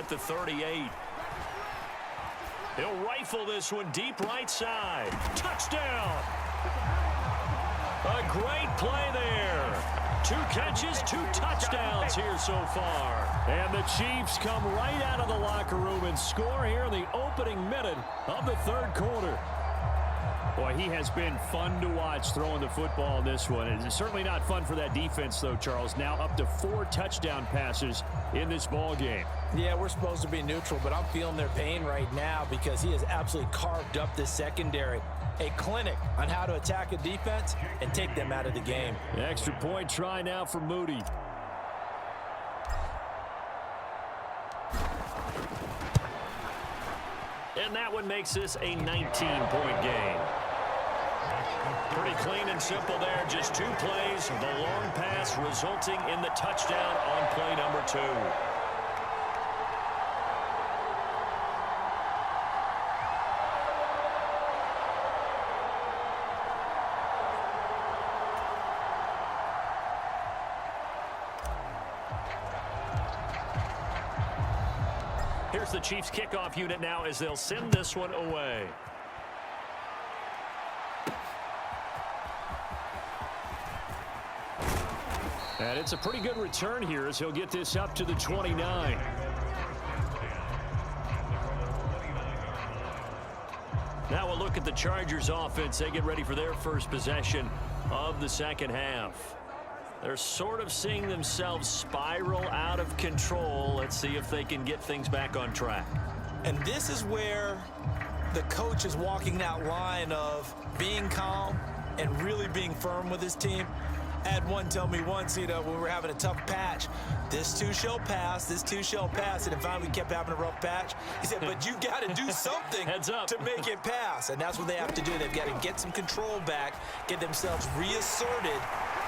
at the 38. He'll rifle this one deep right side. Touchdown! A great play there. 2 catches, 2 touchdowns here so far. And the Chiefs come right out of the locker room and score here in the opening minute of the third quarter. Boy, he has been fun to watch throwing the football in this one. It's certainly not fun for that defense, though, Charles. Now up to 4 touchdown passes in this ball game. Yeah, we're supposed to be neutral, but I'm feeling their pain right now because he has absolutely carved up this secondary. A clinic on how to attack a defense and take them out of the game. An extra point try now for Moody. And that one makes this a 19-point game. Pretty clean and simple there. Just 2 plays. The long pass resulting in the touchdown on play number 2. Here's the Chiefs kickoff unit now as they'll send this one away. And it's a pretty good return here as he'll get this up to the 29. Now we'll look at the Chargers offense. They get ready for their first possession of the second half. They're sort of seeing themselves spiral out of control. Let's see if they can get things back on track. And this is where the coach is walking that line of being calm and really being firm with his team. I had one tell me once, when we were having a tough patch, this too shall pass, this too shall pass. And then finally we kept having a rough patch. He said, but you got to do something Heads up. to make it pass. And that's what they have to do. They've got to get some control back, get themselves reasserted,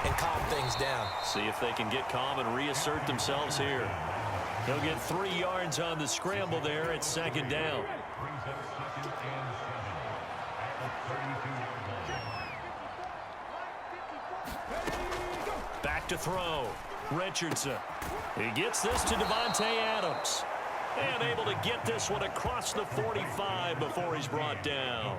and calm things down. See if they can get calm and reassert themselves here. He'll get 3 yards on the scramble there. It's second down. Back to throw. Richardson. He gets this to Davante Adams. And able to get this one across the 45 before he's brought down.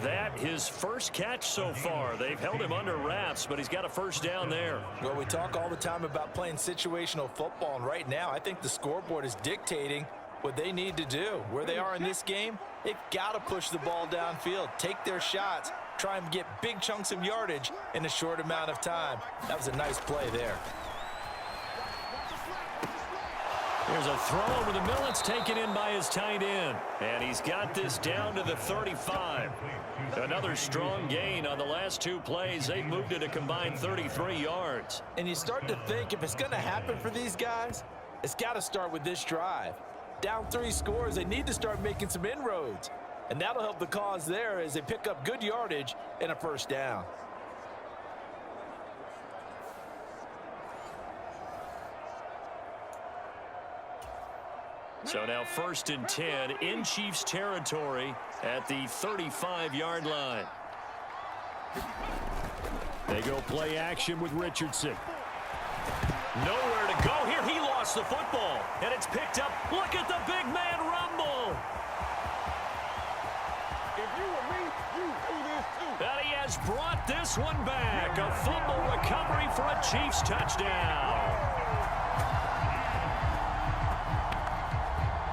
That his first catch so far. They've held him under wraps, but he's got a first down there. Well, we talk all the time about playing situational football, and right now I think the scoreboard is dictating what they need to do. Where they are in this game, they've got to push the ball downfield, take their shots, try and get big chunks of yardage in a short amount of time. That was a nice play there. There's a throw over the middle. It's taken in by his tight end. And he's got this down to the 35. Another strong gain on the last 2 plays. They've moved it a combined 33 yards. And you start to think if it's going to happen for these guys, it's got to start with this drive. Down 3 scores, they need to start making some inroads. And that'll help the cause there as they pick up good yardage and a first down. So now 1st and 10 in Chiefs territory at the 35-yard line. They go play action with Richardson. Nowhere to go here. He lost the football, and it's picked up. Look at the big man rumble. If you were me, you do this too. And he has brought this one back. A fumble recovery for a Chiefs touchdown.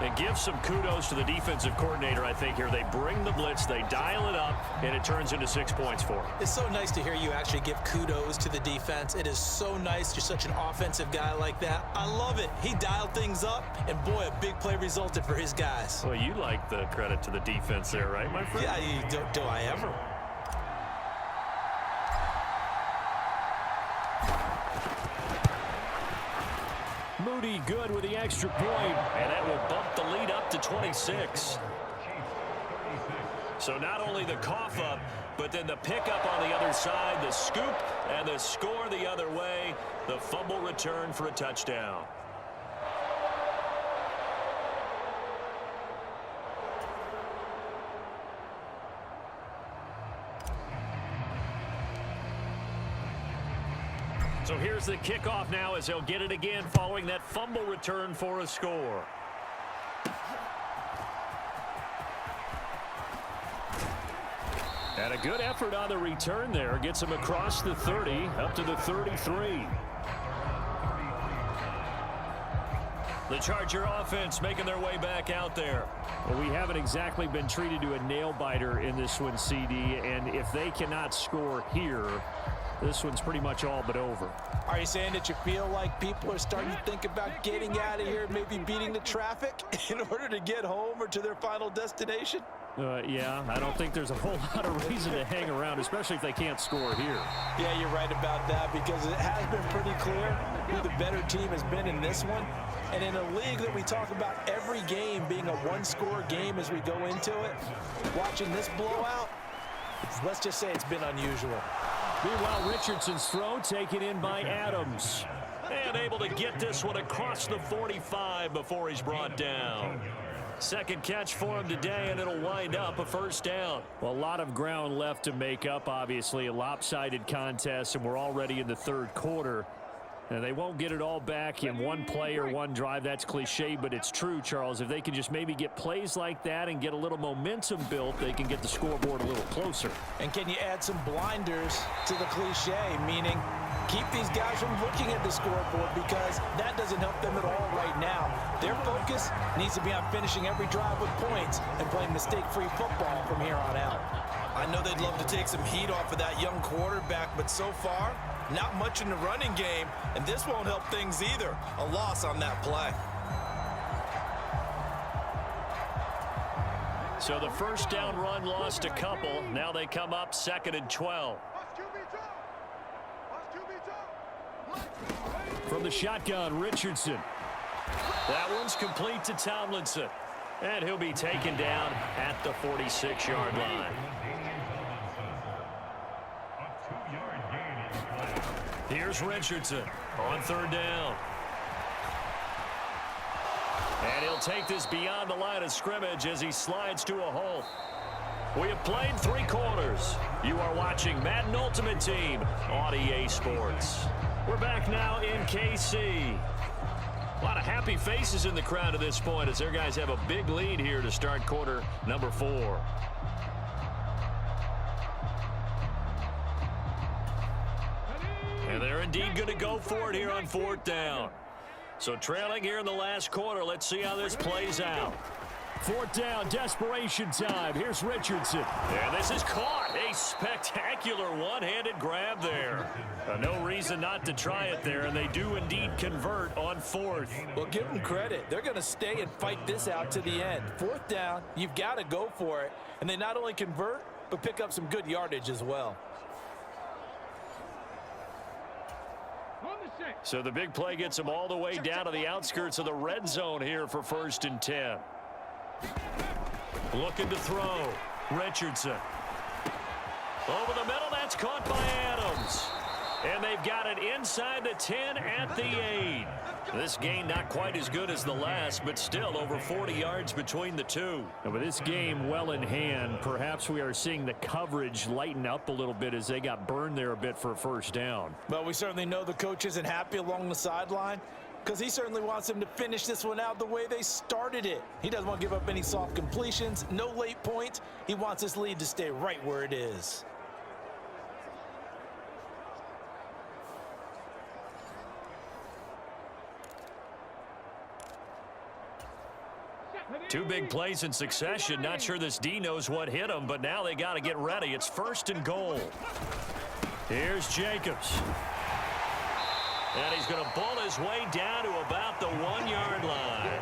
And give some kudos to the defensive coordinator, I think, here. They bring the blitz, they dial it up, and it turns into 6 points for them. It's so nice to hear you actually give kudos to the defense. It is so nice. You're such an offensive guy like that. I love it. He dialed things up, and boy, a big play resulted for his guys. Well, you like the credit to the defense there, right, my friend? Yeah, do I ever? Moody good with the extra point, and that will bump the lead up to 26. So not only the cough up, but then the pickup on the other side, the scoop, and the score the other way. The fumble return for a touchdown. So here's the kickoff now as they'll get it again following that fumble return for a score. And a good effort on the return there. Gets him across the 30, up to the 33. The Charger offense making their way back out there. Well, we haven't exactly been treated to a nail-biter in this one, CD, and if they cannot score here, this one's pretty much all but over. Are you saying that you feel like people are starting to think about getting out of here, maybe beating the traffic in order to get home or to their final destination? Yeah, I don't think there's a whole lot of reason to hang around, especially if they can't score here. Yeah, you're right about that, because it has been pretty clear who the better team has been in this one. And in a league that we talk about every game being a one-score game as we go into it, watching this blowout, let's just say it's been unusual. Meanwhile, Richardson's throw taken in by Adams. And able to get this one across the 45 before he's brought down. Second catch for him today, and it'll wind up a first down. Well, a lot of ground left to make up, obviously. A lopsided contest, and we're already in the third quarter. And they won't get it all back in one play or one drive. That's cliche, but it's true, Charles. If they can just maybe get plays like that and get a little momentum built, they can get the scoreboard a little closer. And can you add some blinders to the cliche, meaning keep these guys from looking at the scoreboard, because that doesn't help them at all right now. Their focus needs to be on finishing every drive with points and playing mistake-free football from here on out. I know they'd love to take some heat off of that young quarterback, but so far, not much in the running game, and this won't help things either. A loss on that play. So the first down run lost a couple. Now they come up 2nd and 12. From the shotgun, Richardson. That one's complete to Tomlinson. And he'll be taken down at the 46-yard line. Here's Richardson on 3rd down. And he'll take this beyond the line of scrimmage as he slides to a hole. We have played 3 quarters. You are watching Madden Ultimate Team on EA Sports. We're back now in KC. A lot of happy faces in the crowd at this point as their guys have a big lead here to start quarter number 4. And they're indeed going to go for it here on 4th down. So trailing here in the last quarter. Let's see how this plays out. 4th down, desperation time. Here's Richardson. And this is caught. A spectacular one-handed grab there. No reason not to try it there, and they do indeed convert on 4th. Well, give them credit. They're going to stay and fight this out to the end. 4th down, you've got to go for it. And they not only convert, but pick up some good yardage as well. So the big play gets them all the way down to the outskirts of the red zone here for 1st and 10. Looking to throw. Richardson. Over the middle, that's caught by Adams. And they've got it inside the 10 at the 8. This gain not quite as good as the last, but still over 40 yards between the two. And with this game well in hand, perhaps we are seeing the coverage lighten up a little bit as they got burned there a bit for a 1st down. Well, we certainly know the coach isn't happy along the sideline, because he certainly wants them to finish this one out the way they started it. He doesn't want to give up any soft completions, no late points. He wants this lead to stay right where it is. Two big plays in succession. Not sure this D knows what hit him, but now they got to get ready. It's 1st and goal. Here's Jacobs. And he's going to bull his way down to about the 1-yard line.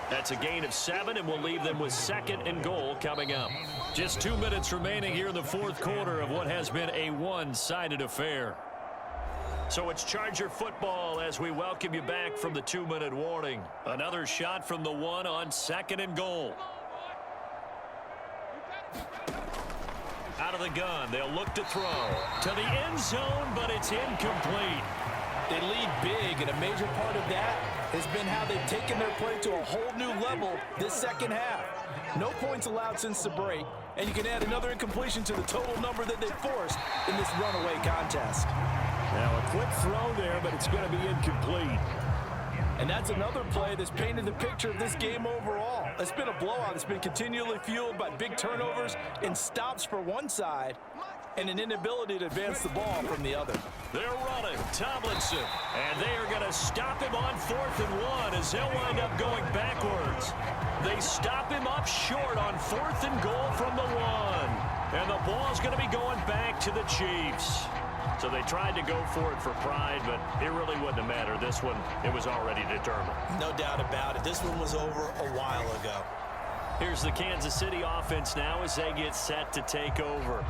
That's a gain of 7, and we'll leave them with 2nd and goal coming up. Just 2 minutes remaining here in the 4th quarter of what has been a one-sided affair. So it's Charger football as we welcome you back from the 2-minute warning. Another shot from the 1 on 2nd and goal. Out of the gun, they'll look to throw to the end zone, but it's incomplete. They lead big, and a major part of that has been how they've taken their play to a whole new level this second half. No points allowed since the break, and you can add another incompletion to the total number that they forced in this runaway contest. Now a quick throw there, but it's going to be incomplete. And that's another play that's painted the picture of this game overall. It's been a blowout. It's been continually fueled by big turnovers and stops for one side and an inability to advance the ball from the other. They're running. Tomlinson. And they are going to stop him on 4th and 1 as they'll wind up going backwards. They stop him up short on 4th and goal from the 1. And the ball's going to be going back to the Chiefs. So they tried to go for it for pride, but it really wouldn't have mattered. This one, it was already determined. No doubt about it. This one was over a while ago. Here's the Kansas City offense now as they get set to take over.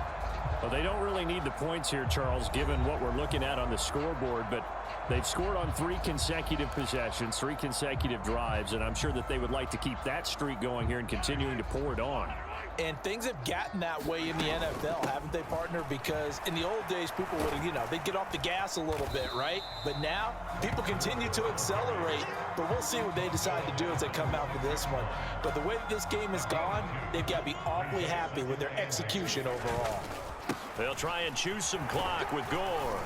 Well, they don't really need the points here, Charles, given what we're looking at on the scoreboard, but they've scored on 3 consecutive possessions, 3 consecutive drives, and I'm sure that they would like to keep that streak going here and continuing to pour it on. And things have gotten that way in the NFL, haven't they, partner? Because in the old days, people would have, they'd get off the gas a little bit, right? But now, people continue to accelerate. But we'll see what they decide to do as they come out for this one. But the way that this game has gone, they've got to be awfully happy with their execution overall. They'll try and choose some clock with Gore.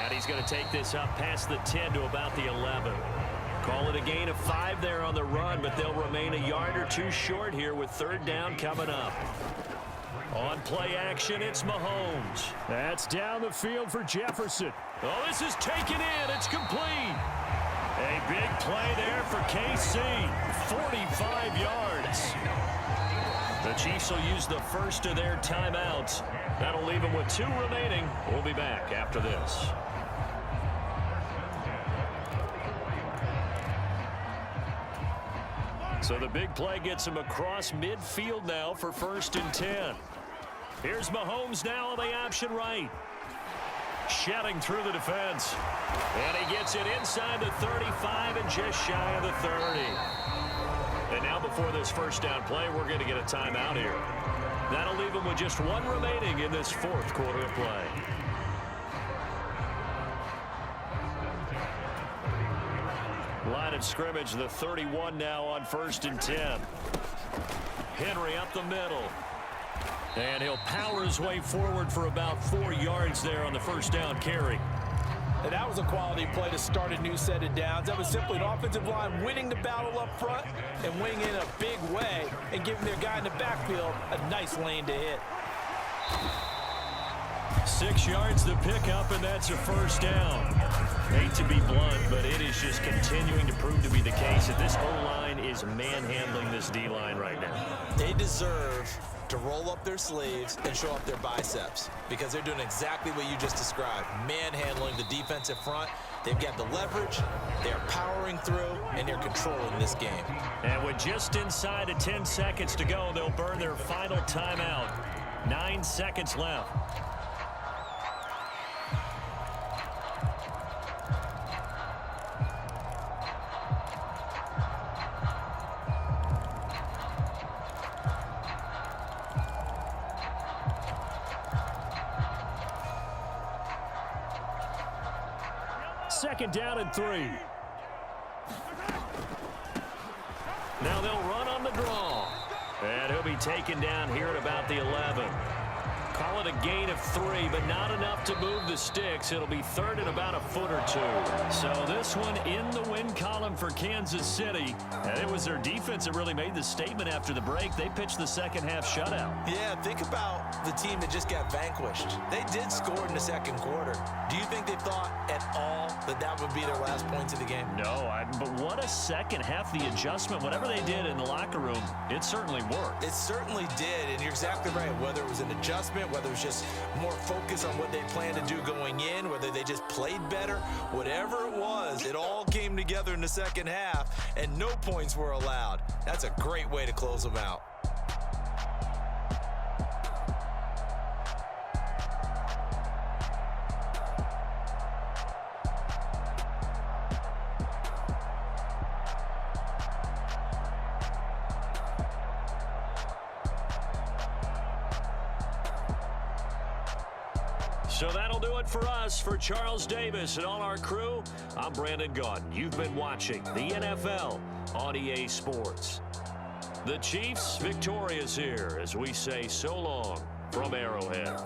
And he's going to take this up past the 10 to about the 11. Call it a gain of 5 there on the run, but they'll remain a yard or 2 short here with 3rd down coming up. On play action, it's Mahomes. That's down the field for Jefferson. Oh, this is taken in. It's complete. A big play there for KC. 45 yards. The Chiefs will use the first of their timeouts. That'll leave them with 2 remaining. We'll be back after this. So the big play gets him across midfield now for 1st and 10. Here's Mahomes now on the option right. Shedding through the defense. And he gets it inside the 35 and just shy of the 30. And now before this 1st down play, we're going to get a timeout here. That'll leave him with just 1 remaining in this 4th quarter of play. Line of scrimmage, the 31 now on 1st and 10. Henry up the middle. And he'll power his way forward for about 4 yards there on the 1st down carry. And that was a quality play to start a new set of downs. That was simply an offensive line winning the battle up front and winning in a big way and giving their guy in the backfield a nice lane to hit. 6 yards to pick up, and that's a 1st down. Hate to be blunt, but it is just continuing to prove to be the case that this O-line is manhandling this D-line right now. They deserve to roll up their sleeves and show up their biceps because they're doing exactly what you just described, manhandling the defensive front. They've got the leverage, they're powering through, and they're controlling this game. And with just inside of 10 seconds to go, they'll burn their final timeout. 9 seconds left. Second down and 3. Now they'll run on the draw. And he'll be taken down here at about the 11. Call it a gain of 3, but not enough to move the sticks. It'll be 3rd and about a foot or 2. So this one in the win column for Kansas City. And it was their defense that really made the statement after the break. They pitched the second half shutout. Yeah, think about the team that just got vanquished. They did score in the 2nd quarter. Do you think they thought at all that that would be their last points of the game? No, but what a second half. The adjustment, whatever they did in the locker room, it certainly worked. It certainly did, and you're exactly right. Whether it was an adjustment, whether it was just more focus on what they planned to do going in, whether they just played better, whatever it was, it all came together in the second half, and no points were allowed. That's a great way to close them out. So that'll do it for us. For Charles Davis and all our crew, I'm Brandon Gaudin. You've been watching the NFL on EA Sports. The Chiefs victorious here as we say so long from Arrowhead.